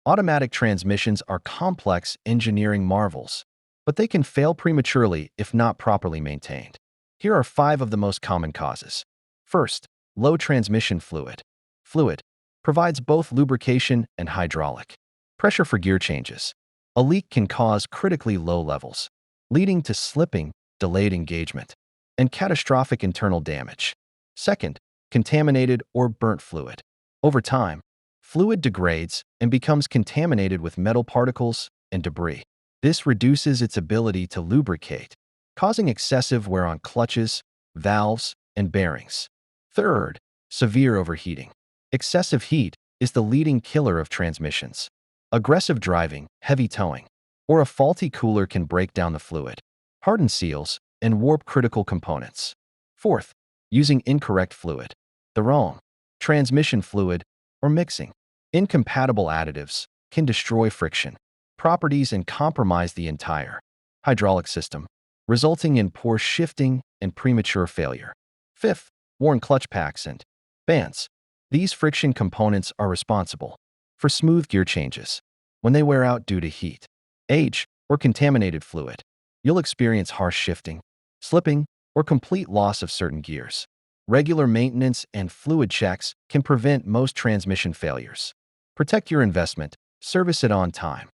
Automatic transmissions are complex engineering marvels, but they can fail prematurely if not properly maintained. Here are 5 of the most common causes. First, low transmission fluid. Fluid provides both lubrication and hydraulic pressure for gear changes. A leak can cause critically low levels, leading to slipping, delayed engagement, and catastrophic internal damage. Second, contaminated or burnt fluid. Over time, fluid degrades and becomes contaminated with metal particles and debris. This reduces its ability to lubricate, causing excessive wear on clutches, valves, and bearings. Third, severe overheating. Excessive heat is the leading killer of transmissions. Aggressive driving, heavy towing, or a faulty cooler can break down the fluid, harden seals, and warp critical components. Fourth, using incorrect fluid. The wrong transmission fluid or mixing incompatible additives can destroy friction properties and compromise the entire hydraulic system, resulting in poor shifting and premature failure. Fifth, worn clutch packs and bands. These friction components are responsible for smooth gear changes. When they wear out due to heat, age, or contaminated fluid, you'll experience harsh shifting, slipping, or complete loss of certain gears. Regular maintenance and fluid checks can prevent most transmission failures. Protect your investment, service it on time,